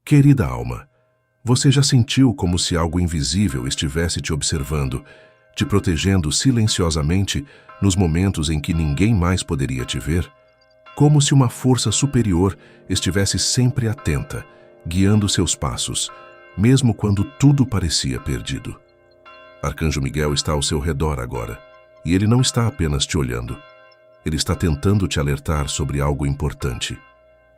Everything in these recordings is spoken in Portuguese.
Querida alma, você já sentiu como se algo invisível estivesse te observando, te protegendo silenciosamente nos momentos em que ninguém mais poderia te ver? Como se uma força superior estivesse sempre atenta, guiando seus passos, mesmo quando tudo parecia perdido. Arcanjo Miguel está ao seu redor agora, e ele não está apenas te olhando. Ele está tentando te alertar sobre algo importante.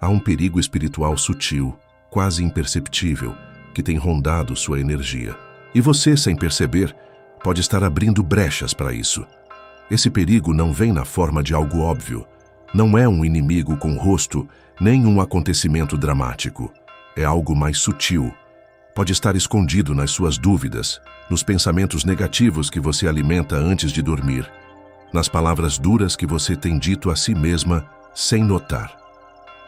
Há um perigo espiritual sutil, quase imperceptível, que tem rondado sua energia. E você, sem perceber, pode estar abrindo brechas para isso. Esse perigo não vem na forma de algo óbvio. Não é um inimigo com rosto, nem um acontecimento dramático. É algo mais sutil. Pode estar escondido nas suas dúvidas, nos pensamentos negativos que você alimenta antes de dormir, nas palavras duras que você tem dito a si mesma sem notar.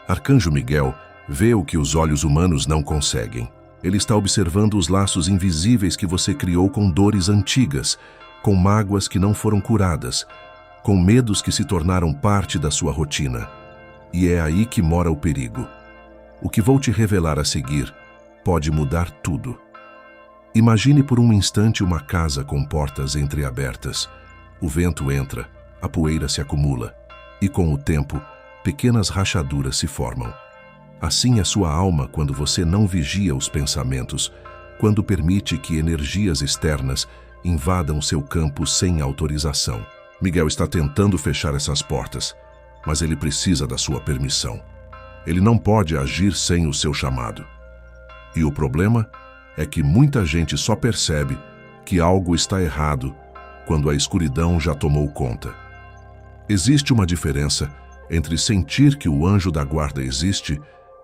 Arcanjo Miguel vê o que os olhos humanos não conseguem. Ele está observando os laços invisíveis que você criou com dores antigas, com mágoas que não foram curadas, com medos que se tornaram parte da sua rotina. E é aí que mora o perigo. O que vou te revelar a seguir pode mudar tudo. Imagine por um instante uma casa com portas entreabertas. O vento entra, a poeira se acumula, e com o tempo, pequenas rachaduras se formam. Assim é sua alma quando você não vigia os pensamentos, quando permite que energias externas invadam seu campo sem autorização. Miguel está tentando fechar essas portas, mas ele precisa da sua permissão. Ele não pode agir sem o seu chamado. E o problema é que muita gente só percebe que algo está errado quando a escuridão já tomou conta. Existe uma diferença entre sentir que o anjo da guarda existe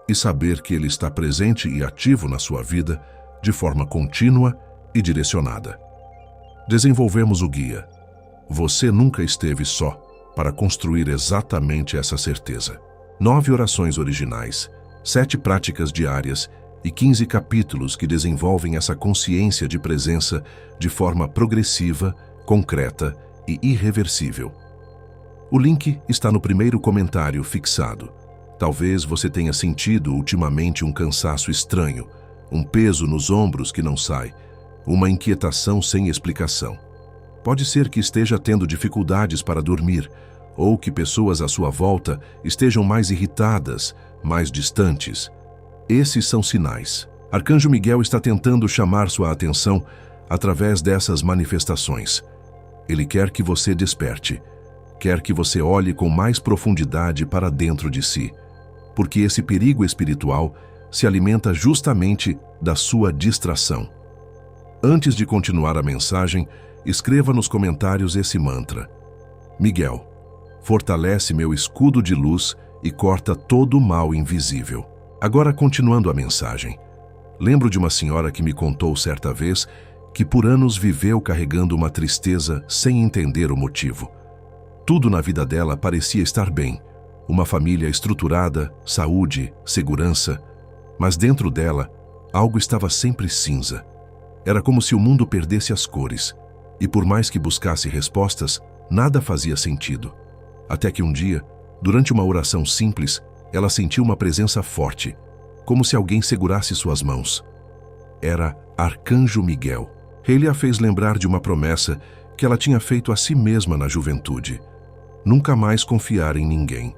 e saber que ele está presente e ativo na sua vida de forma contínua e direcionada. Desenvolvemos o guia. Você nunca esteve só para construir exatamente essa certeza. 9 orações originais, 7 práticas diárias e 15 capítulos que desenvolvem essa consciência de presença de forma progressiva, concreta e irreversível. O link está no primeiro comentário fixado. Talvez você tenha sentido ultimamente um cansaço estranho, um peso nos ombros que não sai, uma inquietação sem explicação. Pode ser que esteja tendo dificuldades para dormir, ou que pessoas à sua volta estejam mais irritadas, mais distantes. Esses são sinais. Arcanjo Miguel está tentando chamar sua atenção através dessas manifestações. Ele quer que você desperte, quer que você olhe com mais profundidade para dentro de si, porque esse perigo espiritual se alimenta justamente da sua distração. Antes de continuar a mensagem, escreva nos comentários esse mantra: Miguel, fortalece meu escudo de luz e corta todo o mal invisível. Agora, continuando a mensagem, lembro de uma senhora que me contou certa vez que por anos viveu carregando uma tristeza sem entender o motivo. Tudo na vida dela parecia estar bem, uma família estruturada, saúde, segurança, mas dentro dela, algo estava sempre cinza. Era como se o mundo perdesse as cores, e por mais que buscasse respostas, nada fazia sentido. Até que um dia, durante uma oração simples, ela sentiu uma presença forte, como se alguém segurasse suas mãos. Era Arcanjo Miguel. Ele a fez lembrar de uma promessa que ela tinha feito a si mesma na juventude: nunca mais confiar em ninguém.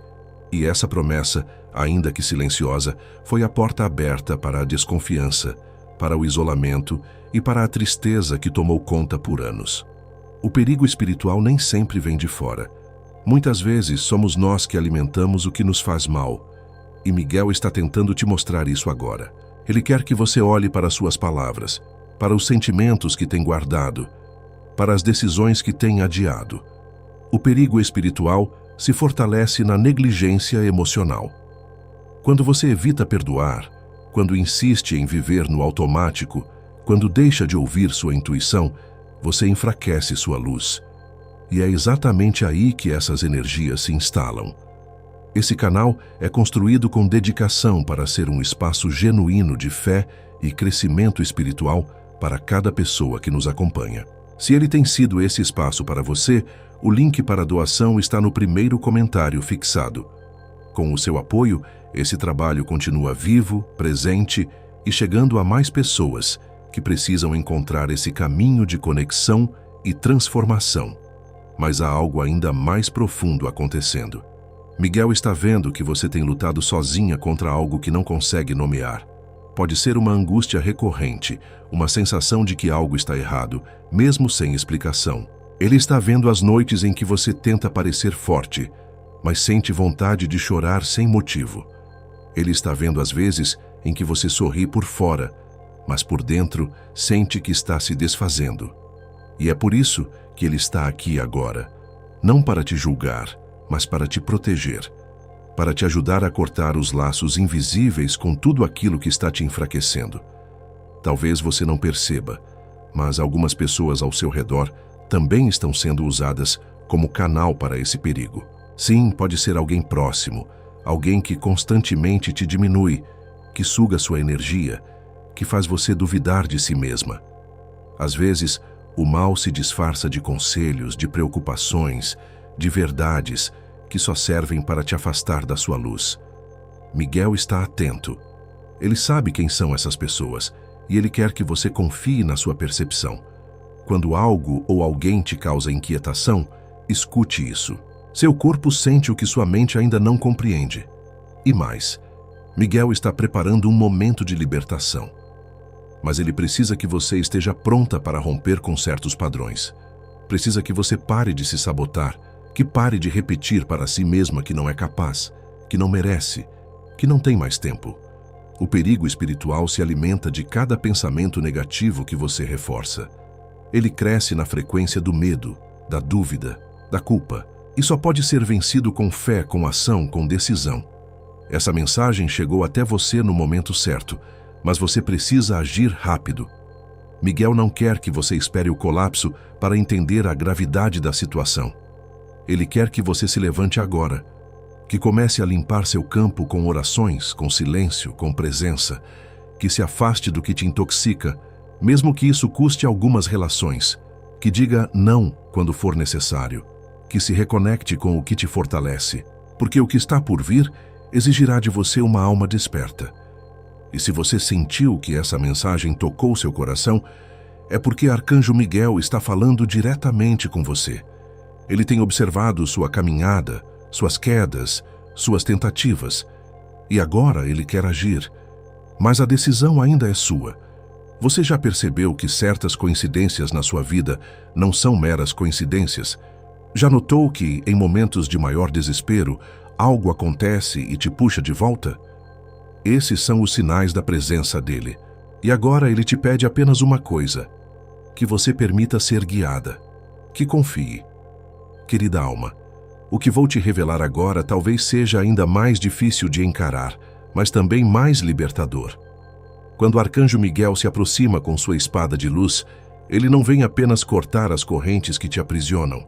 E essa promessa, ainda que silenciosa, foi a porta aberta para a desconfiança, para o isolamento e para a tristeza que tomou conta por anos. O perigo espiritual nem sempre vem de fora. Muitas vezes somos nós que alimentamos o que nos faz mal. E Miguel está tentando te mostrar isso agora. Ele quer que você olhe para suas palavras, para os sentimentos que tem guardado, para as decisões que tem adiado. O perigo espiritual se fortalece na negligência emocional. Quando você evita perdoar, quando insiste em viver no automático, quando deixa de ouvir sua intuição, você enfraquece sua luz. E é exatamente aí que essas energias se instalam. Esse canal é construído com dedicação para ser um espaço genuíno de fé e crescimento espiritual para cada pessoa que nos acompanha. Se ele tem sido esse espaço para você, o link para a doação está no primeiro comentário fixado. Com o seu apoio, esse trabalho continua vivo, presente e chegando a mais pessoas que precisam encontrar esse caminho de conexão e transformação. Mas há algo ainda mais profundo acontecendo. Miguel está vendo que você tem lutado sozinha contra algo que não consegue nomear. Pode ser uma angústia recorrente, uma sensação de que algo está errado, mesmo sem explicação. Ele está vendo as noites em que você tenta parecer forte, mas sente vontade de chorar sem motivo. Ele está vendo as vezes em que você sorri por fora, mas por dentro sente que está se desfazendo. E é por isso que ele está aqui agora, não para te julgar, mas para te proteger, para te ajudar a cortar os laços invisíveis com tudo aquilo que está te enfraquecendo. Talvez você não perceba, mas algumas pessoas ao seu redor também estão sendo usadas como canal para esse perigo. Sim, pode ser alguém próximo, alguém que constantemente te diminui, que suga sua energia, que faz você duvidar de si mesma. Às vezes, o mal se disfarça de conselhos, de preocupações, de verdades que só servem para te afastar da sua luz. Miguel está atento. Ele sabe quem são essas pessoas e ele quer que você confie na sua percepção. Quando algo ou alguém te causa inquietação, escute isso. Seu corpo sente o que sua mente ainda não compreende. E mais, Miguel está preparando um momento de libertação. Mas ele precisa que você esteja pronta para romper com certos padrões. Precisa que você pare de se sabotar, que pare de repetir para si mesma que não é capaz, que não merece, que não tem mais tempo. O perigo espiritual se alimenta de cada pensamento negativo que você reforça. Ele cresce na frequência do medo, da dúvida, da culpa, e só pode ser vencido com fé, com ação, com decisão. Essa mensagem chegou até você no momento certo, mas você precisa agir rápido. Miguel não quer que você espere o colapso para entender a gravidade da situação. Ele quer que você se levante agora, que comece a limpar seu campo com orações, com silêncio, com presença, que se afaste do que te intoxica, mesmo que isso custe algumas relações, que diga não quando for necessário, que se reconecte com o que te fortalece, porque o que está por vir exigirá de você uma alma desperta. E se você sentiu que essa mensagem tocou seu coração, é porque Arcanjo Miguel está falando diretamente com você. Ele tem observado sua caminhada, suas quedas, suas tentativas, e agora ele quer agir. Mas a decisão ainda é sua. Você já percebeu que certas coincidências na sua vida não são meras coincidências? Já notou que, em momentos de maior desespero, algo acontece e te puxa de volta? Esses são os sinais da presença dele. E agora ele te pede apenas uma coisa: que você permita ser guiada, que confie. Querida alma, o que vou te revelar agora talvez seja ainda mais difícil de encarar, mas também mais libertador. Quando o Arcanjo Miguel se aproxima com sua espada de luz, ele não vem apenas cortar as correntes que te aprisionam.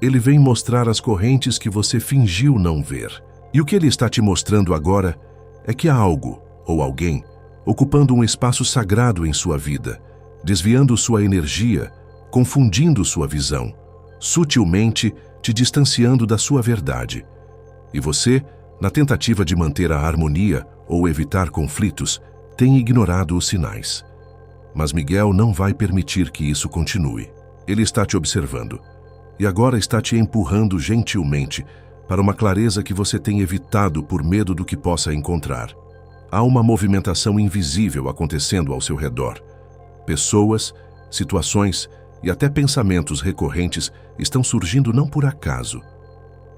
Ele vem mostrar as correntes que você fingiu não ver. E o que ele está te mostrando agora é que há algo, ou alguém, ocupando um espaço sagrado em sua vida, desviando sua energia, confundindo sua visão, sutilmente te distanciando da sua verdade. E você, na tentativa de manter a harmonia ou evitar conflitos, tem ignorado os sinais. Mas Miguel não vai permitir que isso continue. Ele está te observando e agora está te empurrando gentilmente para uma clareza que você tem evitado por medo do que possa encontrar. Há uma movimentação invisível acontecendo ao seu redor. Pessoas, situações e até pensamentos recorrentes estão surgindo não por acaso,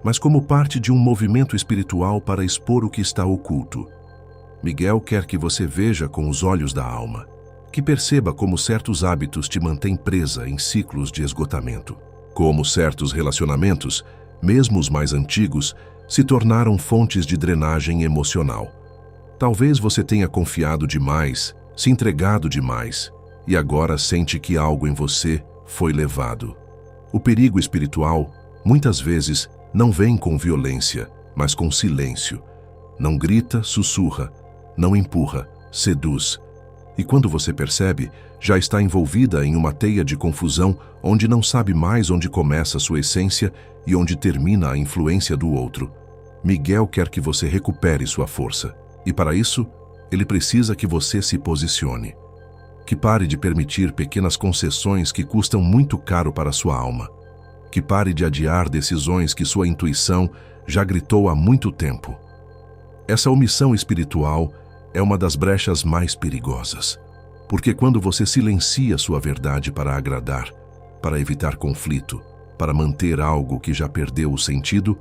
mas como parte de um movimento espiritual para expor o que está oculto. Miguel quer que você veja com os olhos da alma, que perceba como certos hábitos te mantêm presa em ciclos de esgotamento, como certos relacionamentos, mesmo os mais antigos, se tornaram fontes de drenagem emocional. Talvez você tenha confiado demais, se entregado demais, e agora sente que algo em você foi levado. O perigo espiritual, muitas vezes, não vem com violência, mas com silêncio. Não grita, sussurra, não empurra, seduz. E quando você percebe, já está envolvida em uma teia de confusão onde não sabe mais onde começa sua essência e onde termina a influência do outro. Miguel quer que você recupere sua força. E para isso, Ele precisa que você se posicione, que pare de permitir pequenas concessões que custam muito caro para sua alma, que pare de adiar decisões que sua intuição já gritou há muito tempo. Essa omissão espiritual é uma das brechas mais perigosas, porque quando você silencia sua verdade para agradar, para evitar conflito, para manter algo que já perdeu o sentido,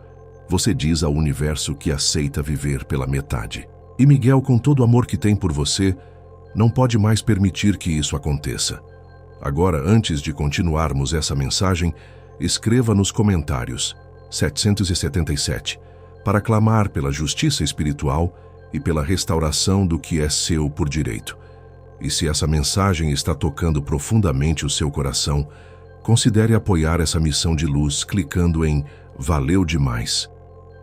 você diz ao universo que aceita viver pela metade. E Miguel, com todo o amor que tem por você, não pode mais permitir que isso aconteça. Agora, antes de continuarmos essa mensagem, escreva nos comentários 777 para clamar pela justiça espiritual e pela restauração do que é seu por direito. E se essa mensagem está tocando profundamente o seu coração, considere apoiar essa missão de luz clicando em Valeu demais.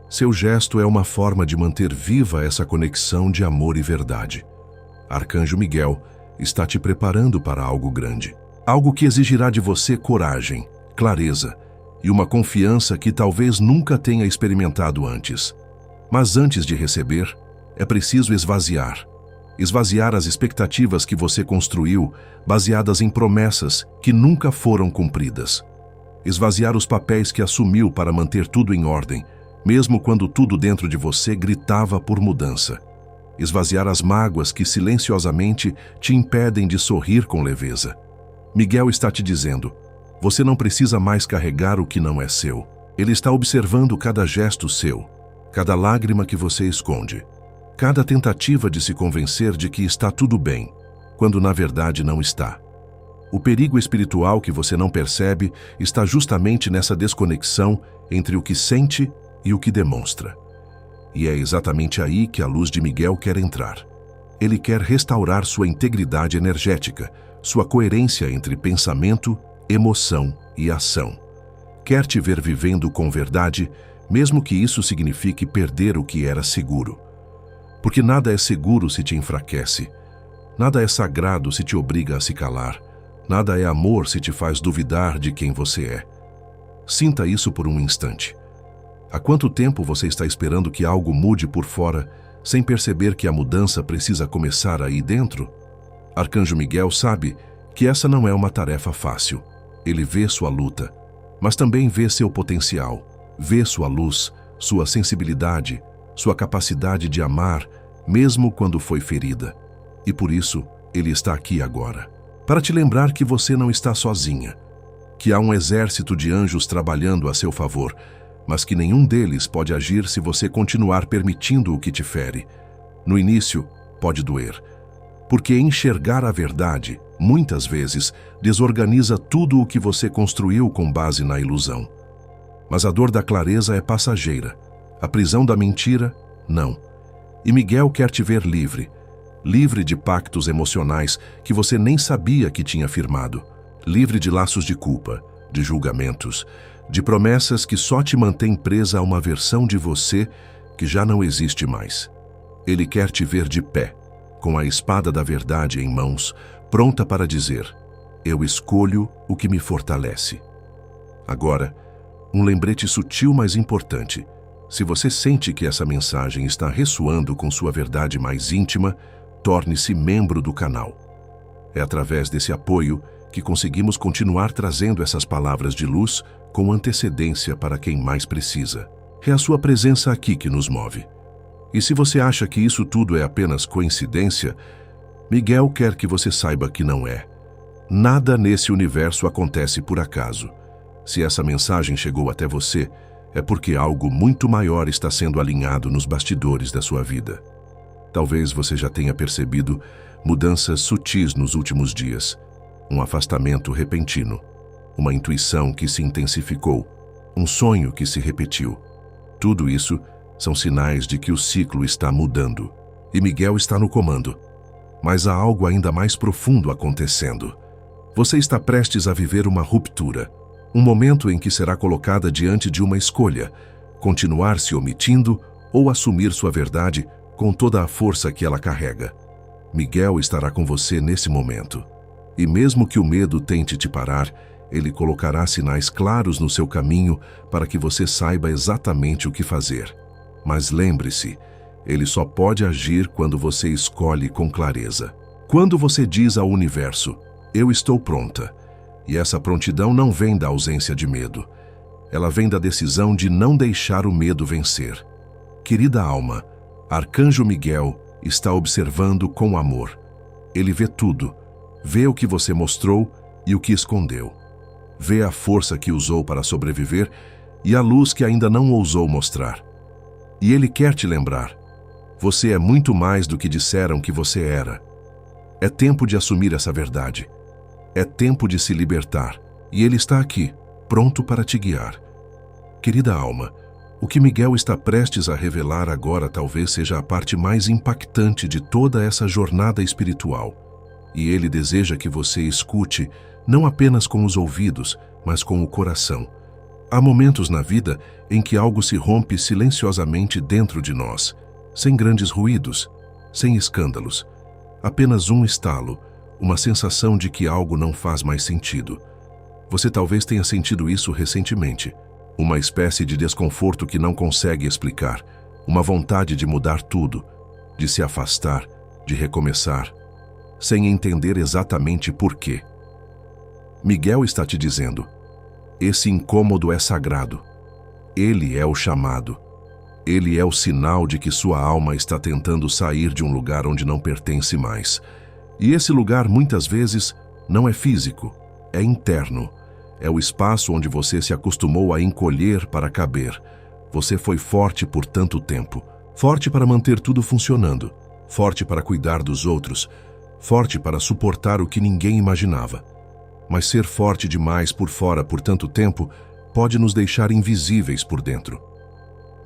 Seu gesto é uma forma de manter viva essa conexão de amor e verdade. Arcanjo Miguel está te preparando para algo grande. Algo que exigirá de você coragem, clareza e uma confiança que talvez nunca tenha experimentado antes. Mas antes de receber, é preciso esvaziar. Esvaziar as expectativas que você construiu, baseadas em promessas que nunca foram cumpridas. Esvaziar os papéis que assumiu para manter tudo em ordem, mesmo quando tudo dentro de você gritava por mudança. Esvaziar as mágoas que silenciosamente te impedem de sorrir com leveza. Miguel está te dizendo, você não precisa mais carregar o que não é seu. Ele está observando cada gesto seu, cada lágrima que você esconde, cada tentativa de se convencer de que está tudo bem, quando na verdade não está. O perigo espiritual que você não percebe está justamente nessa desconexão entre o que sente e o que demonstra. E é exatamente aí que a luz de Miguel quer entrar. Ele quer restaurar sua integridade energética, sua coerência entre pensamento, emoção e ação. Quer te ver vivendo com verdade, mesmo que isso signifique perder o que era seguro. Porque nada é seguro se te enfraquece. Nada é sagrado se te obriga a se calar. Nada é amor se te faz duvidar de quem você é. Sinta isso por um instante. Há quanto tempo você está esperando que algo mude por fora, sem perceber que a mudança precisa começar aí dentro? Arcanjo Miguel sabe que essa não é uma tarefa fácil. Ele vê sua luta, mas também vê seu potencial, vê sua luz, sua sensibilidade, sua capacidade de amar, mesmo quando foi ferida. E por isso, ele está aqui agora, para te lembrar que você não está sozinha, que há um exército de anjos trabalhando a seu favor, mas que nenhum deles pode agir se você continuar permitindo o que te fere. No início, pode doer, porque enxergar a verdade, muitas vezes, desorganiza tudo o que você construiu com base na ilusão. Mas a dor da clareza é passageira, a prisão da mentira, não. E Miguel quer te ver livre, livre de pactos emocionais que você nem sabia que tinha firmado, livre de laços de culpa, de julgamentos, de promessas que só te mantêm presa a uma versão de você que já não existe mais. Ele quer te ver de pé, com a espada da verdade em mãos, pronta para dizer, eu escolho o que me fortalece. Agora, um lembrete sutil, mas importante. Se você sente que essa mensagem está ressoando com sua verdade mais íntima, torne-se membro do canal. É através desse apoio que conseguimos continuar trazendo essas palavras de luz com antecedência para quem mais precisa. É a sua presença aqui que nos move. E se você acha que isso tudo é apenas coincidência, Miguel quer que você saiba que não é. Nada nesse universo acontece por acaso. Se essa mensagem chegou até você, é porque algo muito maior está sendo alinhado nos bastidores da sua vida. Talvez você já tenha percebido mudanças sutis nos últimos dias, um afastamento repentino, uma intuição que se intensificou, um sonho que se repetiu. Tudo isso são sinais de que o ciclo está mudando e Miguel está no comando. Mas há algo ainda mais profundo acontecendo. Você está prestes a viver uma ruptura, um momento em que será colocada diante de uma escolha, continuar se omitindo ou assumir sua verdade com toda a força que ela carrega. Miguel estará com você nesse momento. E mesmo que o medo tente te parar, ele colocará sinais claros no seu caminho para que você saiba exatamente o que fazer. Mas lembre-se, Ele só pode agir quando você escolhe com clareza. Quando você diz ao universo, eu estou pronta, e essa prontidão não vem da ausência de medo. Ela vem da decisão de não deixar o medo vencer. Querida alma, Arcanjo Miguel está observando com amor. Ele vê tudo, vê o que você mostrou e o que escondeu. Vê a força que usou para sobreviver e a luz que ainda não ousou mostrar. E ele quer te lembrar. Você é muito mais do que disseram que você era. É tempo de assumir essa verdade. É tempo de se libertar. E ele está aqui, pronto para te guiar. Querida alma, o que Miguel está prestes a revelar agora talvez seja a parte mais impactante de toda essa jornada espiritual. E ele deseja que você escute, não apenas com os ouvidos, mas com o coração. Há momentos na vida em que algo se rompe silenciosamente dentro de nós, sem grandes ruídos, sem escândalos. Apenas um estalo, uma sensação de que algo não faz mais sentido. Você talvez tenha sentido isso recentemente. Uma espécie de desconforto que não consegue explicar. Uma vontade de mudar tudo, de se afastar, de recomeçar, sem entender exatamente por quê. Miguel está te dizendo, esse incômodo é sagrado. Ele é o chamado. Ele é o sinal de que sua alma está tentando sair de um lugar onde não pertence mais. E esse lugar, muitas vezes, não é físico, é interno. É o espaço onde você se acostumou a encolher para caber. Você foi forte por tanto tempo. Forte para manter tudo funcionando. Forte para cuidar dos outros. Forte para suportar o que ninguém imaginava. Mas ser forte demais por fora por tanto tempo pode nos deixar invisíveis por dentro.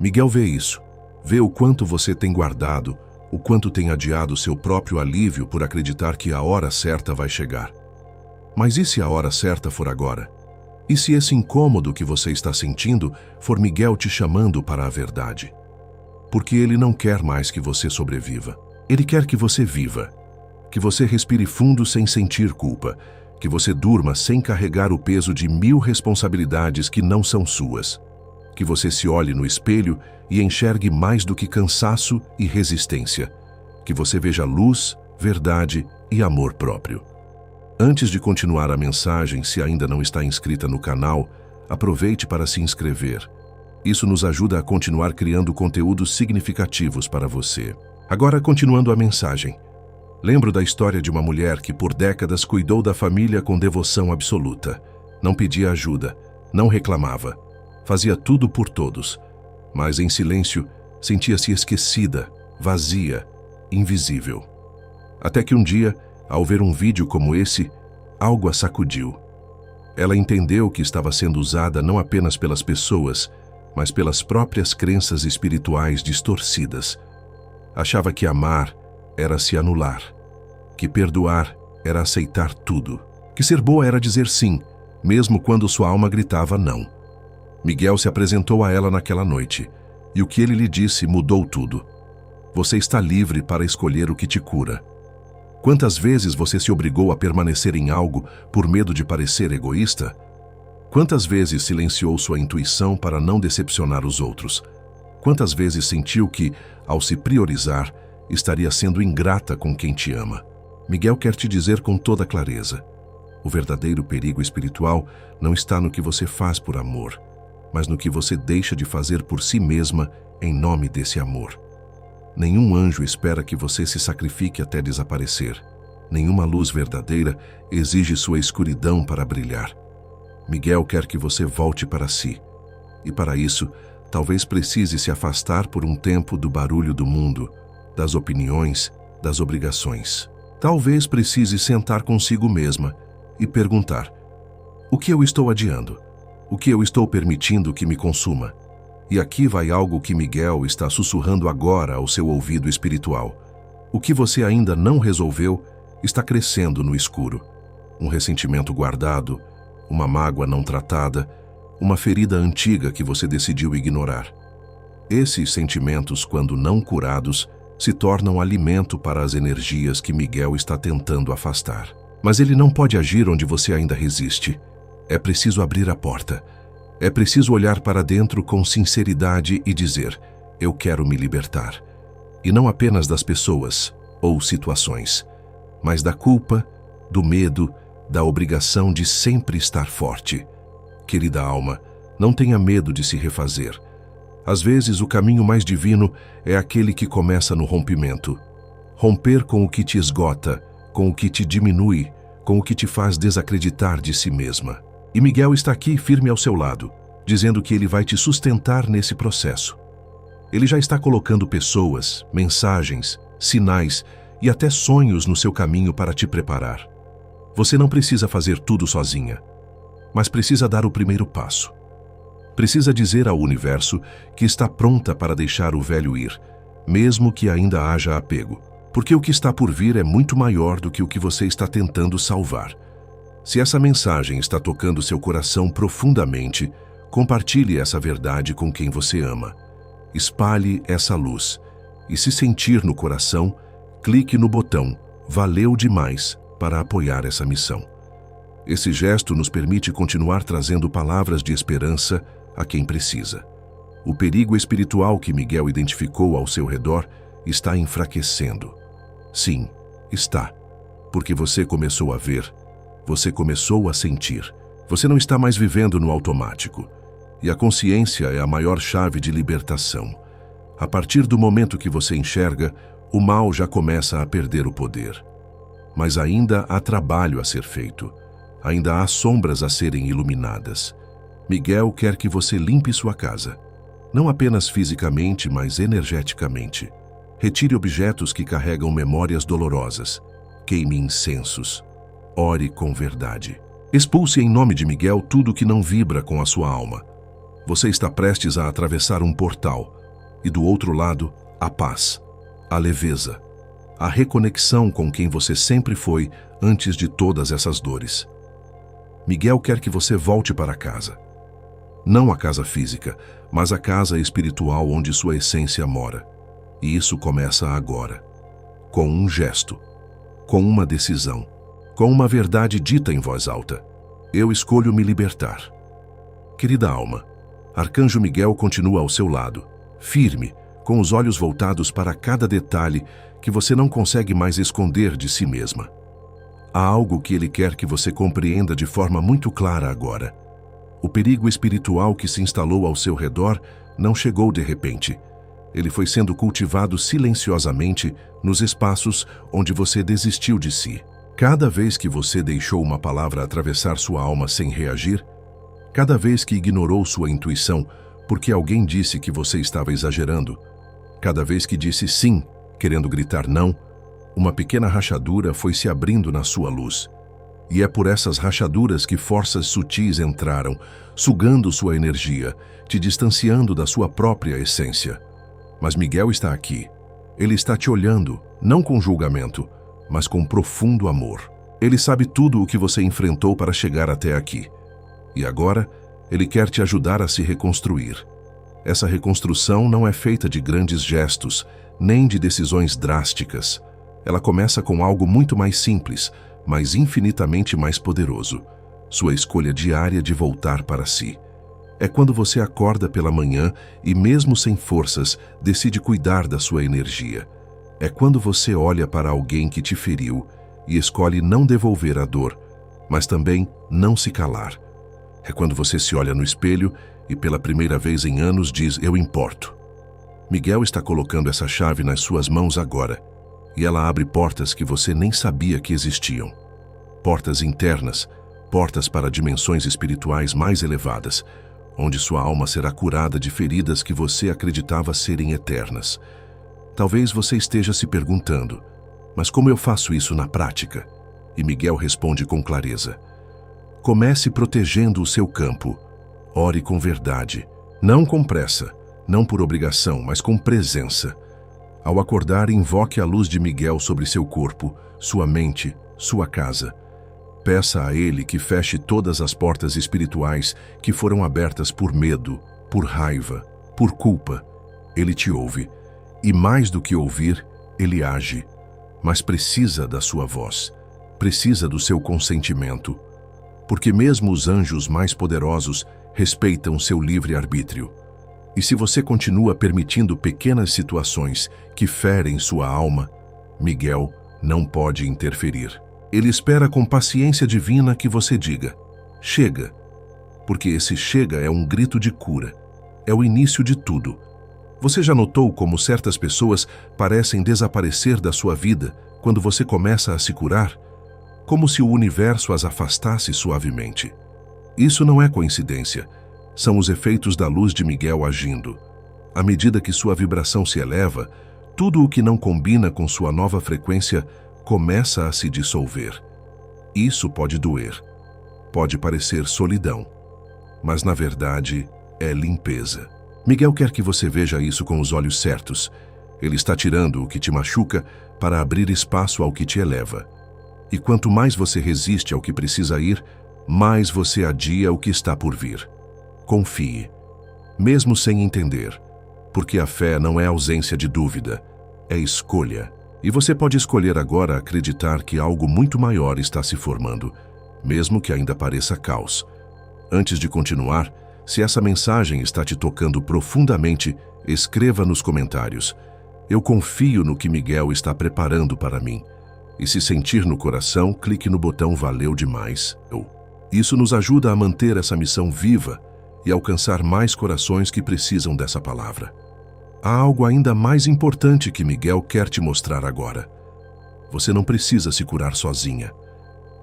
Miguel vê isso. Vê o quanto você tem guardado, o quanto tem adiado seu próprio alívio por acreditar que a hora certa vai chegar. Mas e se a hora certa for agora? E se esse incômodo que você está sentindo for Miguel te chamando para a verdade? Porque ele não quer mais que você sobreviva. Ele quer que você viva. Que você respire fundo sem sentir culpa. Que você durma sem carregar o peso de 1000 responsabilidades que não são suas. Que você se olhe no espelho e enxergue mais do que cansaço e resistência. Que você veja luz, verdade e amor próprio. Antes de continuar a mensagem, se ainda não está inscrita no canal, aproveite para se inscrever. Isso nos ajuda a continuar criando conteúdos significativos para você. Agora, continuando a mensagem. Lembro da história de uma mulher que por décadas cuidou da família com devoção absoluta. Não pedia ajuda, não reclamava. Fazia tudo por todos. Mas em silêncio, sentia-se esquecida, vazia, invisível. Até que um dia, ao ver um vídeo como esse, algo a sacudiu. Ela entendeu que estava sendo usada não apenas pelas pessoas, mas pelas próprias crenças espirituais distorcidas. Achava que amar era se anular, que perdoar era aceitar tudo, que ser boa era dizer sim, mesmo quando sua alma gritava não. Miguel se apresentou a ela naquela noite, e o que ele lhe disse mudou tudo. Você está livre para escolher o que te cura. Quantas vezes você se obrigou a permanecer em algo por medo de parecer egoísta? Quantas vezes silenciou sua intuição para não decepcionar os outros? Quantas vezes sentiu que, ao se priorizar, estaria sendo ingrata com quem te ama? Miguel quer te dizer com toda clareza: o verdadeiro perigo espiritual não está no que você faz por amor, mas no que você deixa de fazer por si mesma em nome desse amor. Nenhum anjo espera que você se sacrifique até desaparecer. Nenhuma luz verdadeira exige sua escuridão para brilhar. Miguel quer que você volte para si. E para isso, talvez precise se afastar por um tempo do barulho do mundo, das opiniões, das obrigações. Talvez precise sentar consigo mesma e perguntar: o que eu estou adiando? O que eu estou permitindo que me consuma? E aqui vai algo que Miguel está sussurrando agora ao seu ouvido espiritual. O que você ainda não resolveu está crescendo no escuro. Um ressentimento guardado, uma mágoa não tratada, uma ferida antiga que você decidiu ignorar. Esses sentimentos, quando não curados, se tornam alimento para as energias que Miguel está tentando afastar. Mas ele não pode agir onde você ainda resiste. É preciso abrir a porta. É preciso olhar para dentro com sinceridade e dizer: eu quero me libertar. e não apenas das pessoas ou situações, mas da culpa, do medo, da obrigação de sempre estar forte. Querida alma, não tenha medo de se refazer. Às vezes, o caminho mais divino é aquele que começa no rompimento. Romper com o que te esgota, com o que te diminui, com o que te faz desacreditar de si mesma. E Miguel está aqui firme ao seu lado, dizendo que ele vai te sustentar nesse processo. Ele já está colocando pessoas, mensagens, sinais e até sonhos no seu caminho para te preparar. Você não precisa fazer tudo sozinha, mas precisa dar o primeiro passo. Precisa dizer ao universo que está pronta para deixar o velho ir, mesmo que ainda haja apego, porque o que está por vir é muito maior do que o que você está tentando salvar. Se essa mensagem está tocando seu coração profundamente, compartilhe essa verdade com quem você ama. Espalhe essa luz e, se sentir no coração, clique no botão "Valeu demais" para apoiar essa missão. Esse gesto nos permite continuar trazendo palavras de esperança a quem precisa. O perigo espiritual que Miguel identificou ao seu redor está enfraquecendo. Sim, está. Porque você começou a ver, você começou a sentir. Você não está mais vivendo no automático. E a consciência é a maior chave de libertação. A partir do momento que você enxerga, o mal já começa a perder o poder. Mas ainda há trabalho a ser feito. Ainda há sombras a serem iluminadas. Miguel quer que você limpe sua casa. Não apenas fisicamente, mas energeticamente. Retire objetos que carregam memórias dolorosas. Queime incensos. Ore com verdade. Expulse em nome de Miguel tudo que não vibra com a sua alma. Você está prestes a atravessar um portal. E do outro lado, a paz, a leveza, a reconexão com quem você sempre foi antes de todas essas dores. Miguel quer que você volte para casa. Não a casa física, mas a casa espiritual onde sua essência mora. E isso começa agora, com um gesto, com uma decisão, com uma verdade dita em voz alta. Eu escolho me libertar. Querida alma, Arcanjo Miguel continua ao seu lado, firme, com os olhos voltados para cada detalhe que você não consegue mais esconder de si mesma. Há algo que ele quer que você compreenda de forma muito clara agora. O perigo espiritual que se instalou ao seu redor não chegou de repente. Ele foi sendo cultivado silenciosamente nos espaços onde você desistiu de si. Cada vez que você deixou uma palavra atravessar sua alma sem reagir, cada vez que ignorou sua intuição porque alguém disse que você estava exagerando, cada vez que disse sim, querendo gritar não, uma pequena rachadura foi se abrindo na sua luz. E é por essas rachaduras que forças sutis entraram, sugando sua energia, te distanciando da sua própria essência. Mas Miguel está aqui. Ele está te olhando, não com julgamento, mas com profundo amor. Ele sabe tudo o que você enfrentou para chegar até aqui. E agora, ele quer te ajudar a se reconstruir. Essa reconstrução não é feita de grandes gestos, nem de decisões drásticas. Ela começa com algo muito mais simples, mas infinitamente mais poderoso. Sua escolha diária de voltar para si. É quando você acorda pela manhã e, mesmo sem forças, decide cuidar da sua energia. É quando você olha para alguém que te feriu e escolhe não devolver a dor, mas também não se calar. É quando você se olha no espelho e, pela primeira vez em anos, diz: eu importo. Miguel está colocando essa chave nas suas mãos agora, e ela abre portas que você nem sabia que existiam. Portas internas, portas para dimensões espirituais mais elevadas, onde sua alma será curada de feridas que você acreditava serem eternas. Talvez você esteja se perguntando: mas como eu faço isso na prática? E Miguel responde com clareza: comece protegendo o seu campo. Ore com verdade, não com pressa, não por obrigação, mas com presença. Ao acordar, invoque a luz de Miguel sobre seu corpo, sua mente, sua casa. Peça a ele que feche todas as portas espirituais que foram abertas por medo, por raiva, por culpa. Ele te ouve. E mais do que ouvir, ele age. Mas precisa da sua voz. Precisa do seu consentimento. Porque mesmo os anjos mais poderosos respeitam seu livre-arbítrio. E se você continua permitindo pequenas situações que ferem sua alma, Miguel não pode interferir. Ele espera com paciência divina que você diga: chega, porque esse chega é um grito de cura. É o início de tudo. Você já notou como certas pessoas parecem desaparecer da sua vida quando você começa a se curar? Como se o universo as afastasse suavemente. Isso não é coincidência. São os efeitos da luz de Miguel agindo. À medida que sua vibração se eleva, tudo o que não combina com sua nova frequência começa a se dissolver. Isso pode doer. Pode parecer solidão. Mas, na verdade, é limpeza. Miguel quer que você veja isso com os olhos certos. Ele está tirando o que te machuca para abrir espaço ao que te eleva. E quanto mais você resiste ao que precisa ir, mais você adia o que está por vir. Confie, mesmo sem entender, porque a fé não é ausência de dúvida, é escolha. E você pode escolher agora acreditar que algo muito maior está se formando, mesmo que ainda pareça caos. Antes de continuar, se essa mensagem está te tocando profundamente, escreva nos comentários: eu confio no que Miguel está preparando para mim. E se sentir no coração, clique no botão Valeu demais. Isso nos ajuda a manter essa missão viva e alcançar mais corações que precisam dessa palavra. Há algo ainda mais importante que Miguel quer te mostrar agora. Você não precisa se curar sozinha.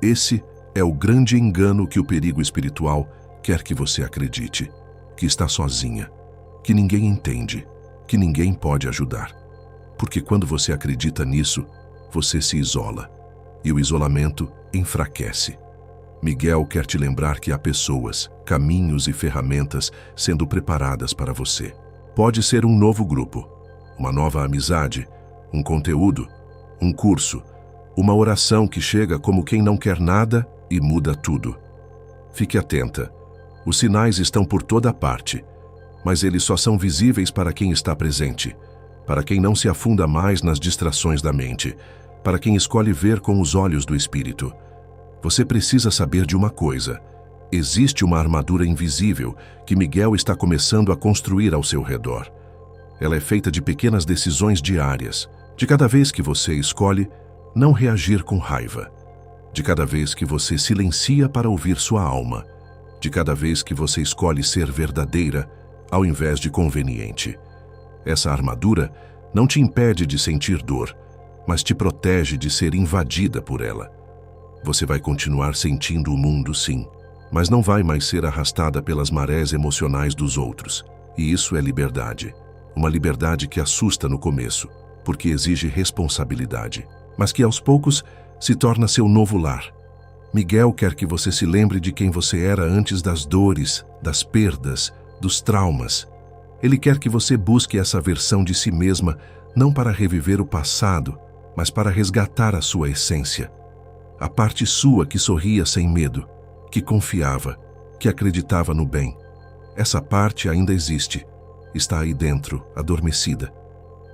Esse é o grande engano que o perigo espiritual quer que você acredite, que está sozinha, que ninguém entende, que ninguém pode ajudar. Porque quando você acredita nisso, você se isola, e o isolamento enfraquece. Miguel quer te lembrar que há pessoas, caminhos e ferramentas sendo preparadas para você. Pode ser um novo grupo, uma nova amizade, um conteúdo, um curso, uma oração que chega como quem não quer nada e muda tudo. Fique atenta. Os sinais estão por toda parte, mas eles só são visíveis para quem está presente, para quem não se afunda mais nas distrações da mente, para quem escolhe ver com os olhos do espírito. Você precisa saber de uma coisa: existe uma armadura invisível que Miguel está começando a construir ao seu redor. Ela é feita de pequenas decisões diárias, de cada vez que você escolhe não reagir com raiva, de cada vez que você silencia para ouvir sua alma, de cada vez que você escolhe ser verdadeira ao invés de conveniente. Essa armadura não te impede de sentir dor, mas te protege de ser invadida por ela. Você vai continuar sentindo o mundo, sim, mas não vai mais ser arrastada pelas marés emocionais dos outros. E isso é liberdade. Uma liberdade que assusta no começo, porque exige responsabilidade, mas que aos poucos se torna seu novo lar. Miguel quer que você se lembre de quem você era antes das dores, das perdas, dos traumas. Ele quer que você busque essa versão de si mesma, não para reviver o passado, mas para resgatar a sua essência. A parte sua que sorria sem medo, que confiava, que acreditava no bem. Essa parte ainda existe, está aí dentro, adormecida.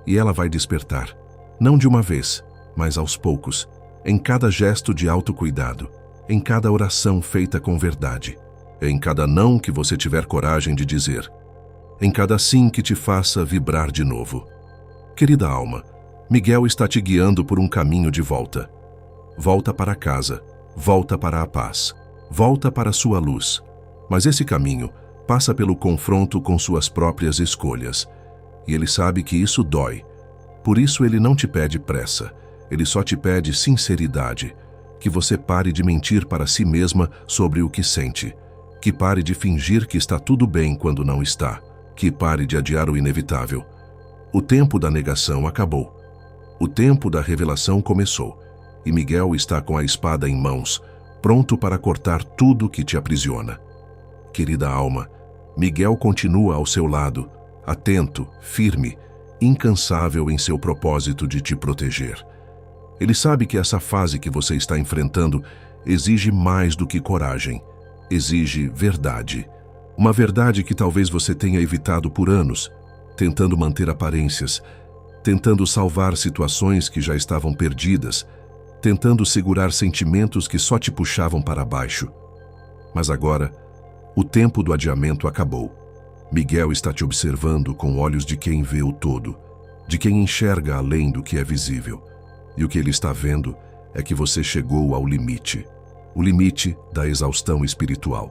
E ela vai despertar, não de uma vez, mas aos poucos, em cada gesto de autocuidado, em cada oração feita com verdade, em cada não que você tiver coragem de dizer, em cada sim que te faça vibrar de novo. Querida alma, Miguel está te guiando por um caminho de volta. Volta para casa, volta para a paz, volta para a sua luz. Mas esse caminho passa pelo confronto com suas próprias escolhas. E ele sabe que isso dói. Por isso ele não te pede pressa, ele só te pede sinceridade. Que você pare de mentir para si mesma sobre o que sente. Que pare de fingir que está tudo bem quando não está. Que pare de adiar o inevitável. O tempo da negação acabou. O tempo da revelação começou. E Miguel está com a espada em mãos, pronto para cortar tudo que te aprisiona. Querida alma, Miguel continua ao seu lado, atento, firme, incansável em seu propósito de te proteger. Ele sabe que essa fase que você está enfrentando exige mais do que coragem, exige verdade. Uma verdade que talvez você tenha evitado por anos, tentando manter aparências, tentando salvar situações que já estavam perdidas, tentando segurar sentimentos que só te puxavam para baixo. Mas agora, o tempo do adiamento acabou. Miguel está te observando com olhos de quem vê o todo, de quem enxerga além do que é visível. E o que ele está vendo é que você chegou ao limite. O limite da exaustão espiritual.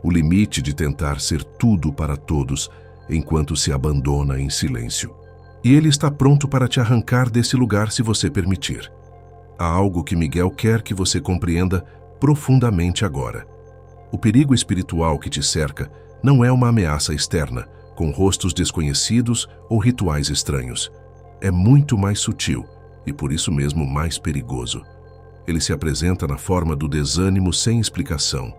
O limite de tentar ser tudo para todos enquanto se abandona em silêncio. E ele está pronto para te arrancar desse lugar se você permitir. Há algo que Miguel quer que você compreenda profundamente agora. O perigo espiritual que te cerca não é uma ameaça externa, com rostos desconhecidos ou rituais estranhos. É muito mais sutil e por isso mesmo mais perigoso. Ele se apresenta na forma do desânimo sem explicação,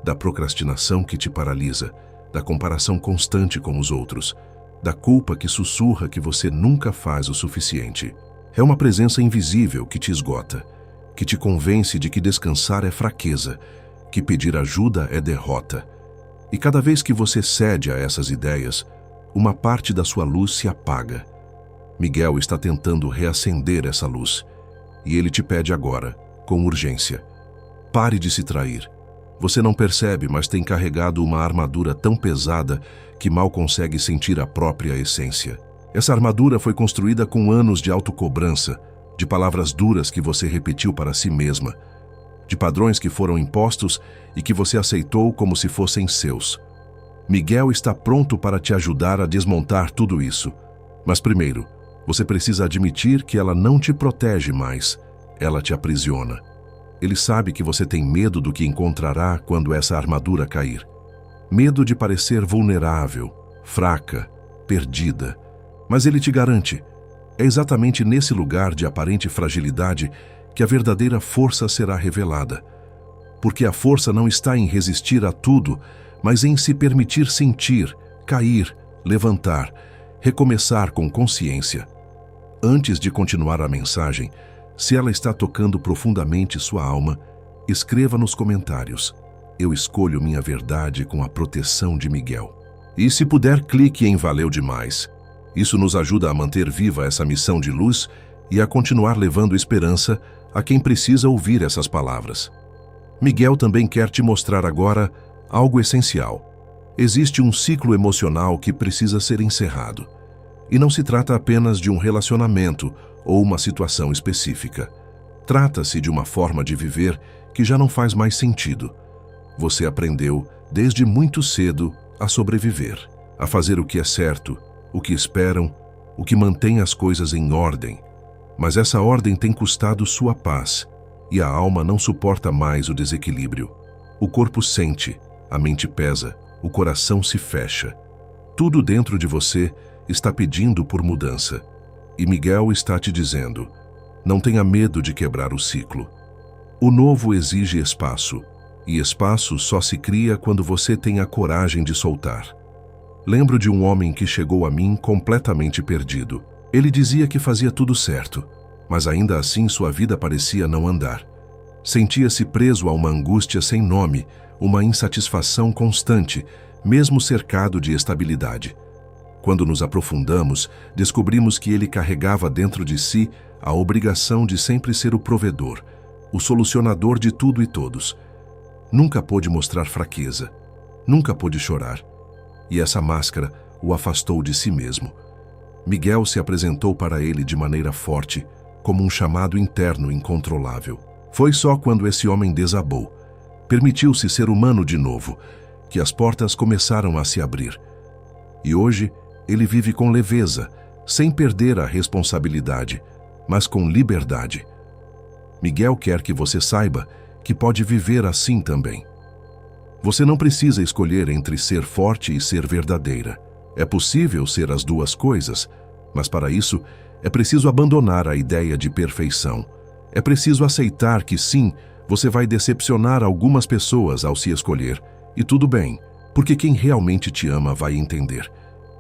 da procrastinação que te paralisa, da comparação constante com os outros, da culpa que sussurra que você nunca faz o suficiente. É uma presença invisível que te esgota, que te convence de que descansar é fraqueza, que pedir ajuda é derrota. E cada vez que você cede a essas ideias, uma parte da sua luz se apaga. Miguel está tentando reacender essa luz, e ele te pede agora, com urgência: pare de se trair. Você não percebe, mas tem carregado uma armadura tão pesada que mal consegue sentir a própria essência. Essa armadura foi construída com anos de autocobrança, de palavras duras que você repetiu para si mesma, de padrões que foram impostos e que você aceitou como se fossem seus. Miguel está pronto para te ajudar a desmontar tudo isso. Mas primeiro, você precisa admitir que ela não te protege mais, ela te aprisiona. Ele sabe que você tem medo do que encontrará quando essa armadura cair. Medo de parecer vulnerável, fraca, perdida. Mas ele te garante, é exatamente nesse lugar de aparente fragilidade que a verdadeira força será revelada. Porque a força não está em resistir a tudo, mas em se permitir sentir, cair, levantar, recomeçar com consciência. Antes de continuar a mensagem, se ela está tocando profundamente sua alma, escreva nos comentários: eu escolho minha verdade com a proteção de Miguel. E se puder, clique em valeu demais. Isso nos ajuda a manter viva essa missão de luz e a continuar levando esperança a quem precisa ouvir essas palavras. Miguel também quer te mostrar agora algo essencial. Existe um ciclo emocional que precisa ser encerrado. E não se trata apenas de um relacionamento ou uma situação específica. Trata-se de uma forma de viver que já não faz mais sentido. Você aprendeu, desde muito cedo, a sobreviver, a fazer o que é certo, o que esperam, o que mantém as coisas em ordem. Mas essa ordem tem custado sua paz, e a alma não suporta mais o desequilíbrio. O corpo sente, a mente pesa, o coração se fecha. Tudo dentro de você está pedindo por mudança. E Miguel está te dizendo: não tenha medo de quebrar o ciclo. O novo exige espaço, e espaço só se cria quando você tem a coragem de soltar. Lembro de um homem que chegou a mim completamente perdido. Ele dizia que fazia tudo certo, mas ainda assim sua vida parecia não andar. Sentia-se preso a uma angústia sem nome, uma insatisfação constante, mesmo cercado de estabilidade. Quando nos aprofundamos, descobrimos que ele carregava dentro de si a obrigação de sempre ser o provedor, o solucionador de tudo e todos. Nunca pôde mostrar fraqueza, nunca pôde chorar. E essa máscara o afastou de si mesmo. Miguel se apresentou para ele de maneira forte, como um chamado interno incontrolável. Foi só quando esse homem desabou, permitiu-se ser humano de novo, que as portas começaram a se abrir. E hoje, ele vive com leveza, sem perder a responsabilidade, mas com liberdade. Miguel quer que você saiba que pode viver assim também. Você não precisa escolher entre ser forte e ser verdadeira. É possível ser as duas coisas, mas para isso é preciso abandonar a ideia de perfeição. É preciso aceitar que sim, você vai decepcionar algumas pessoas ao se escolher, e tudo bem, porque quem realmente te ama vai entender.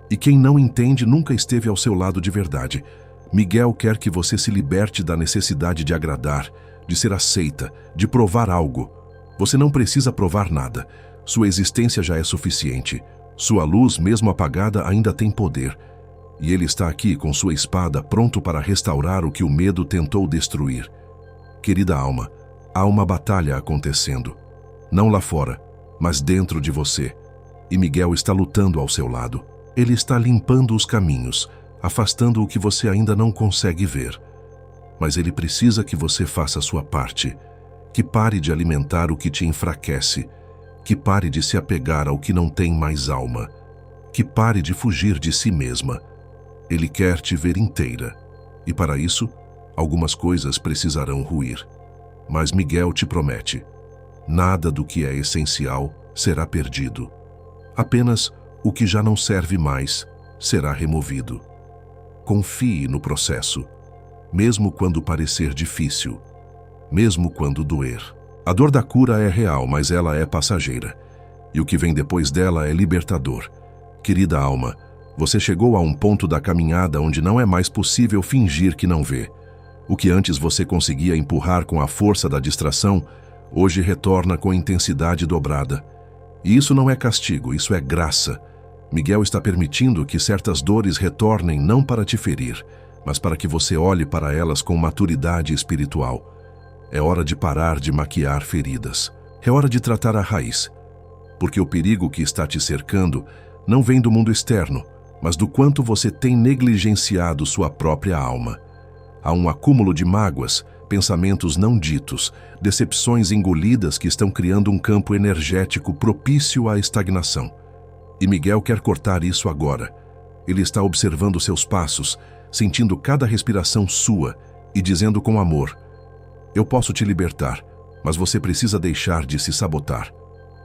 E quem não entende nunca esteve ao seu lado de verdade. Miguel quer que você se liberte da necessidade de agradar, de ser aceita, de provar algo. Você não precisa provar nada. Sua existência já é suficiente. Sua luz, mesmo apagada, ainda tem poder. E ele está aqui com sua espada pronto para restaurar o que o medo tentou destruir. Querida alma, há uma batalha acontecendo. Não lá fora, mas dentro de você. E Miguel está lutando ao seu lado. Ele está limpando os caminhos, afastando o que você ainda não consegue ver. Mas ele precisa que você faça a sua parte, que pare de alimentar o que te enfraquece, que pare de se apegar ao que não tem mais alma, que pare de fugir de si mesma. Ele quer te ver inteira, e para isso, algumas coisas precisarão ruir. Mas Miguel te promete: nada do que é essencial será perdido. Apenas o que já não serve mais será removido. Confie no processo, mesmo quando parecer difícil, mesmo quando doer. A dor da cura é real, mas ela é passageira. E o que vem depois dela é libertador. Querida alma, você chegou a um ponto da caminhada onde não é mais possível fingir que não vê. O que antes você conseguia empurrar com a força da distração, hoje retorna com intensidade dobrada. E isso não é castigo, isso é graça. Miguel está permitindo que certas dores retornem não para te ferir, mas para que você olhe para elas com maturidade espiritual. É hora de parar de maquiar feridas. É hora de tratar a raiz. Porque o perigo que está te cercando não vem do mundo externo, mas do quanto você tem negligenciado sua própria alma. Há um acúmulo de mágoas, pensamentos não ditos, decepções engolidas que estão criando um campo energético propício à estagnação. E Miguel quer cortar isso agora. Ele está observando seus passos, sentindo cada respiração sua e dizendo com amor: eu posso te libertar, mas você precisa deixar de se sabotar.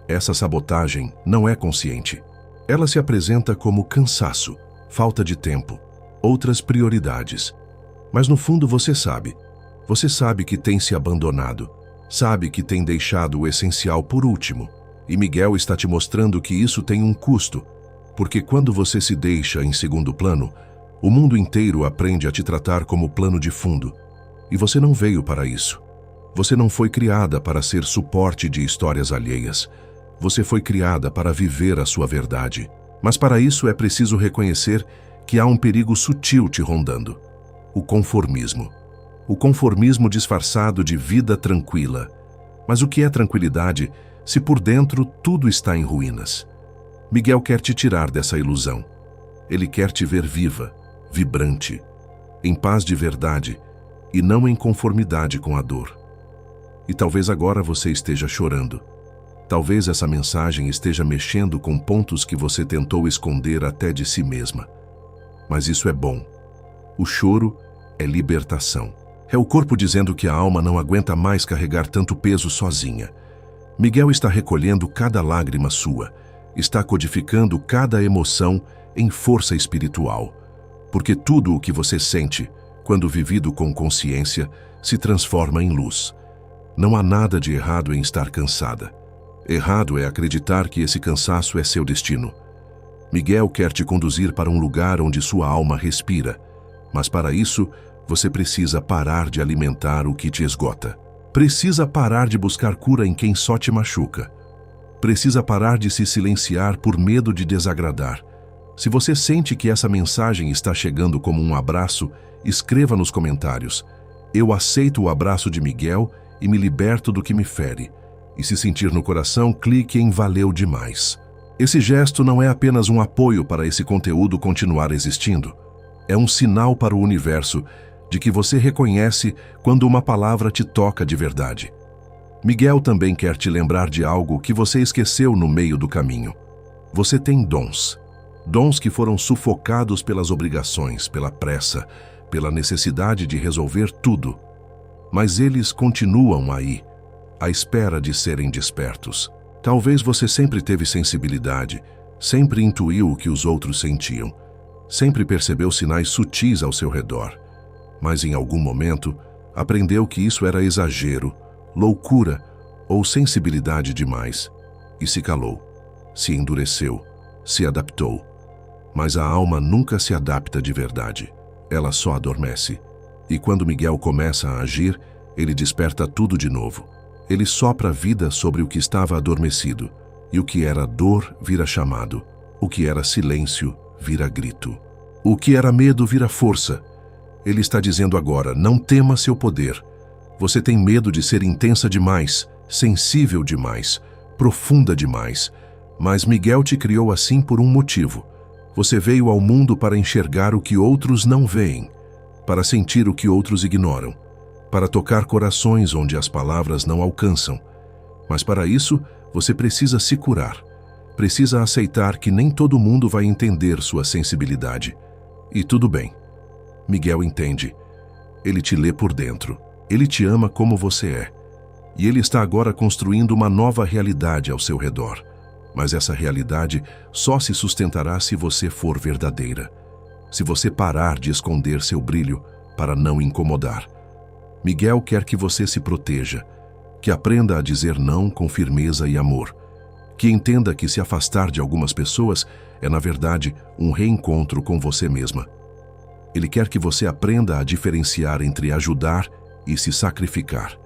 Essa sabotagem não é consciente. Ela se apresenta como cansaço, falta de tempo, outras prioridades. Mas no fundo você sabe que tem se abandonado, sabe que tem deixado o essencial por último. E Miguel está te mostrando que isso tem um custo, porque quando você se deixa em segundo plano, o mundo inteiro aprende a te tratar como plano de fundo. E você não veio para isso. Você não foi criada para ser suporte de histórias alheias. Você foi criada para viver a sua verdade. Mas para isso é preciso reconhecer que há um perigo sutil te rondando: o conformismo. O conformismo disfarçado de vida tranquila. Mas o que é tranquilidade se por dentro tudo está em ruínas? Miguel quer te tirar dessa ilusão. Ele quer te ver viva, vibrante, em paz de verdade e não em conformidade com a dor. E talvez agora você esteja chorando. Talvez essa mensagem esteja mexendo com pontos que você tentou esconder até de si mesma. Mas isso é bom. O choro é libertação. É o corpo dizendo que a alma não aguenta mais carregar tanto peso sozinha. Miguel está recolhendo cada lágrima sua, está codificando cada emoção em força espiritual. Porque tudo o que você sente, quando vivido com consciência, se transforma em luz. Não há nada de errado em estar cansada. Errado é acreditar que esse cansaço é seu destino. Miguel quer te conduzir para um lugar onde sua alma respira, mas para isso, você precisa parar de alimentar o que te esgota. Precisa parar de buscar cura em quem só te machuca. Precisa parar de se silenciar por medo de desagradar. Se você sente que essa mensagem está chegando como um abraço, escreva nos comentários: eu aceito o abraço de Miguel e me liberto do que me fere. E se sentir no coração, clique em valeu demais. Esse gesto não é apenas um apoio para esse conteúdo continuar existindo. É um sinal para o universo de que você reconhece quando uma palavra te toca de verdade. Miguel também quer te lembrar de algo que você esqueceu no meio do caminho. Você tem dons. Dons que foram sufocados pelas obrigações, pela pressa, pela necessidade de resolver tudo. Mas eles continuam aí, à espera de serem despertos. Talvez você sempre teve sensibilidade, sempre intuiu o que os outros sentiam, sempre percebeu sinais sutis ao seu redor. Mas em algum momento, aprendeu que isso era exagero, loucura ou sensibilidade demais, e se calou, se endureceu, se adaptou. Mas a alma nunca se adapta de verdade, ela só adormece. E quando Miguel começa a agir, ele desperta tudo de novo. Ele sopra vida sobre o que estava adormecido, e o que era dor vira chamado, o que era silêncio vira grito, o que era medo vira força. Ele está dizendo agora: não tema seu poder. Você tem medo de ser intensa demais, sensível demais, profunda demais, Mas Miguel te criou assim por um motivo. Você veio ao mundo para enxergar o que outros não veem, para sentir o que outros ignoram, para tocar corações onde as palavras não alcançam. Mas para isso, você precisa se curar. Precisa aceitar que nem todo mundo vai entender sua sensibilidade. E tudo bem. Miguel entende. Ele te lê por dentro. Ele te ama como você é. E ele está agora construindo uma nova realidade ao seu redor. Mas essa realidade só se sustentará se você for verdadeira. Se você parar de esconder seu brilho para não incomodar. Miguel quer que você se proteja, que aprenda a dizer não com firmeza e amor, que entenda que se afastar de algumas pessoas é, na verdade, um reencontro com você mesma. Ele quer que você aprenda a diferenciar entre ajudar e se sacrificar,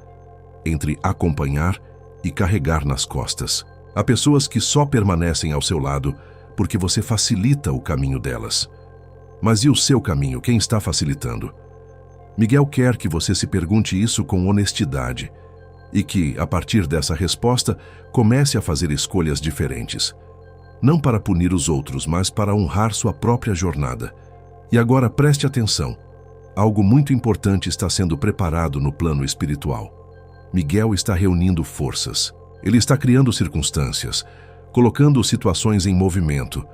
entre acompanhar e carregar nas costas. Há pessoas que só permanecem ao seu lado porque você facilita o caminho delas. Mas e o seu caminho, quem está facilitando? Miguel quer que você se pergunte isso com honestidade e que, a partir dessa resposta, comece a fazer escolhas diferentes. Não para punir os outros, mas para honrar sua própria jornada. E agora preste atenção. Algo muito importante está sendo preparado no plano espiritual. Miguel está reunindo forças. Ele está criando circunstâncias, colocando situações em movimento.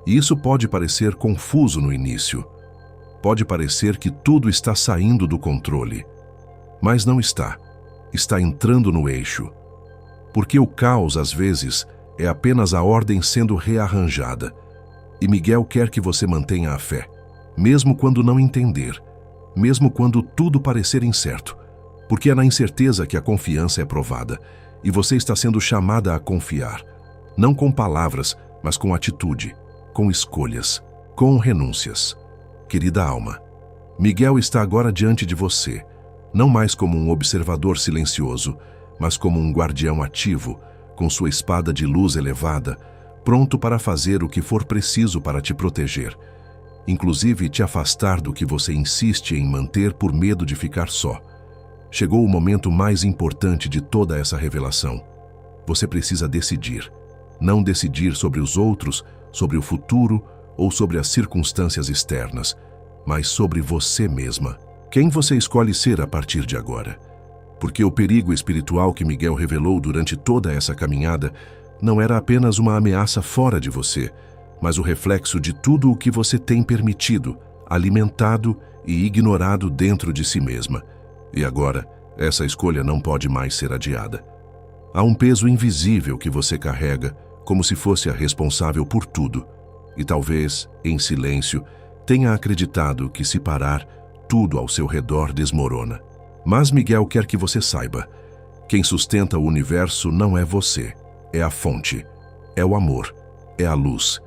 E isso pode parecer confuso no início. Pode parecer que tudo está saindo do controle. Mas não está. Está entrando no eixo. Porque o caos, às vezes, é apenas a ordem sendo rearranjada. E Miguel quer que você mantenha a fé, mesmo quando não entender, mesmo quando tudo parecer incerto. Porque é na incerteza que a confiança é provada, e você está sendo chamada a confiar, não com palavras, mas com atitude, com escolhas, com renúncias. Querida alma, Miguel está agora diante de você, não mais como um observador silencioso, mas como um guardião ativo, com sua espada de luz elevada, pronto para fazer o que for preciso para te proteger, inclusive te afastar do que você insiste em manter por medo de ficar só. Chegou o momento mais importante de toda essa revelação. Você precisa decidir. Não decidir sobre os outros, sobre o futuro ou sobre as circunstâncias externas, mas sobre você mesma. Quem você escolhe ser a partir de agora? Porque o perigo espiritual que Miguel revelou durante toda essa caminhada não era apenas uma ameaça fora de você, mas o reflexo de tudo o que você tem permitido, alimentado e ignorado dentro de si mesma. E agora, essa escolha não pode mais ser adiada. Há um peso invisível que você carrega, como se fosse a responsável por tudo, e talvez, em silêncio, tenha acreditado que se parar, tudo ao seu redor desmorona. Mas Miguel quer que você saiba, quem sustenta o universo não é você, é a fonte, é o amor, é a luz.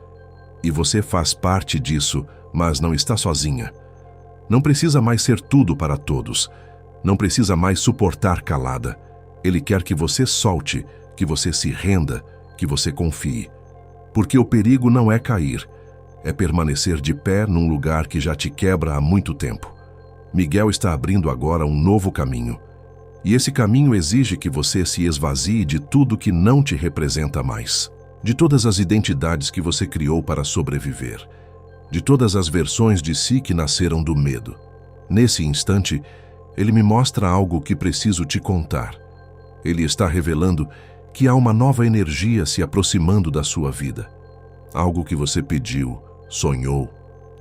E você faz parte disso, mas não está sozinha. Não precisa mais ser tudo para todos, não precisa mais suportar calada. Ele quer que você solte, que você se renda, que você confie. Porque o perigo não é cair, é permanecer de pé num lugar que já te quebra há muito tempo. Miguel está abrindo agora um novo caminho. E esse caminho exige que você se esvazie de tudo que não te representa mais. De todas as identidades que você criou para sobreviver. De todas as versões de si que nasceram do medo. Nesse instante, ele me mostra algo que preciso te contar. Ele está revelando que há uma nova energia se aproximando da sua vida. Algo que você pediu, sonhou,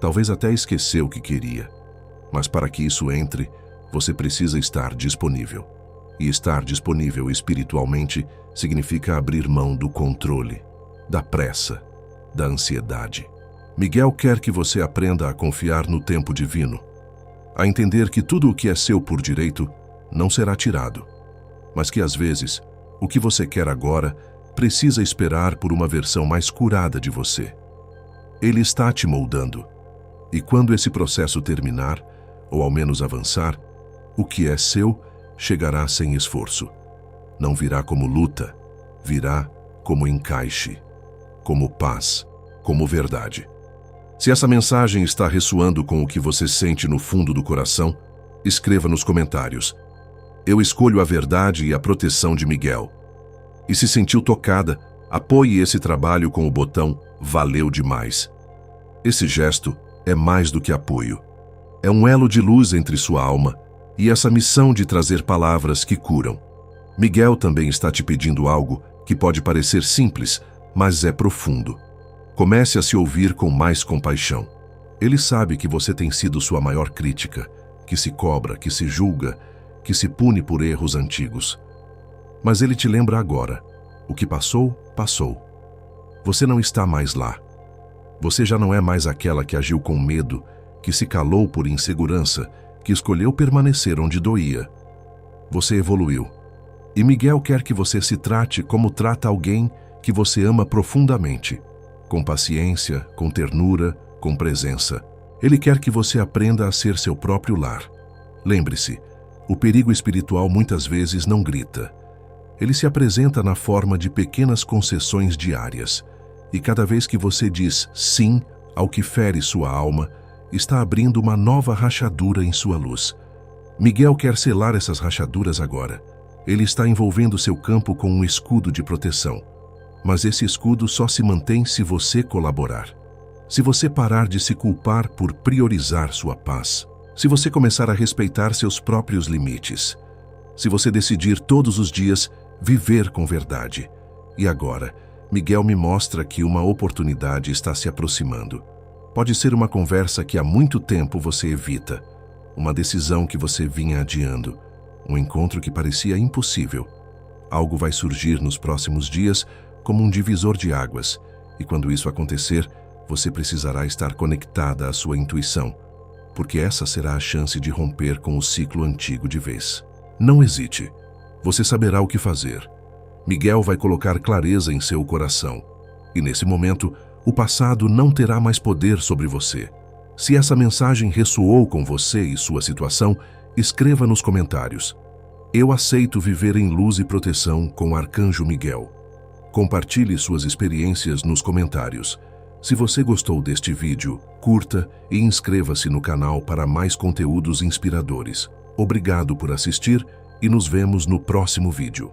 talvez até esqueceu que queria. Mas para que isso entre, você precisa estar disponível. E estar disponível espiritualmente significa abrir mão do controle, da pressa, da ansiedade. Miguel quer que você aprenda a confiar no tempo divino, a entender que tudo o que é seu por direito não será tirado, mas que às vezes o que você quer agora precisa esperar por uma versão mais curada de você. Ele está te moldando, e quando esse processo terminar, ou ao menos avançar, o que é seu chegará sem esforço. Não virá como luta, virá como encaixe, como paz, como verdade. Se essa mensagem está ressoando com o que você sente no fundo do coração, escreva nos comentários. Eu escolho a verdade e a proteção de Miguel. E se sentiu tocada, Apoie esse trabalho com o botão "Valeu demais". Esse gesto é mais do que apoio. É um elo de luz entre sua alma e essa missão de trazer palavras que curam. Miguel também está te pedindo algo que pode parecer simples, mas é profundo. Comece a se ouvir com mais compaixão. Ele sabe que você tem sido sua maior crítica, que se cobra, que se julga, que se pune por erros antigos. Mas ele te lembra agora: o que passou, passou. Você não está mais lá. Você já não é mais aquela que agiu com medo, que se calou por insegurança, que escolheu permanecer onde doía. Você evoluiu. E Miguel quer que você se trate como trata alguém que você ama profundamente, com paciência, com ternura, com presença. Ele quer que você aprenda a ser seu próprio lar. Lembre-se, o perigo espiritual muitas vezes não grita. Ele se apresenta na forma de pequenas concessões diárias. E cada vez que você diz sim ao que fere sua alma, está abrindo uma nova rachadura em sua luz. Miguel quer selar essas rachaduras agora. Ele está envolvendo seu campo com um escudo de proteção. Mas esse escudo só se mantém se você colaborar. Se você parar de se culpar por priorizar sua paz. Se você começar a respeitar seus próprios limites. Se você decidir todos os dias viver com verdade. E agora, Miguel me mostra que uma oportunidade está se aproximando. Pode ser uma conversa que há muito tempo você evita, uma decisão que você vinha adiando, um encontro que parecia impossível. Algo vai surgir nos próximos dias como um divisor de águas, e quando isso acontecer, você precisará estar conectada à sua intuição, porque essa será a chance de romper com o ciclo antigo de vez. Não hesite. Você saberá o que fazer. Miguel vai colocar clareza em seu coração. E nesse momento, o passado não terá mais poder sobre você. Se essa mensagem ressoou com você e sua situação, escreva nos comentários: "Eu aceito viver em luz e proteção com o Arcanjo Miguel". Compartilhe suas experiências nos comentários. Se você gostou deste vídeo, curta e inscreva-se no canal para mais conteúdos inspiradores. Obrigado por assistir e nos vemos no próximo vídeo.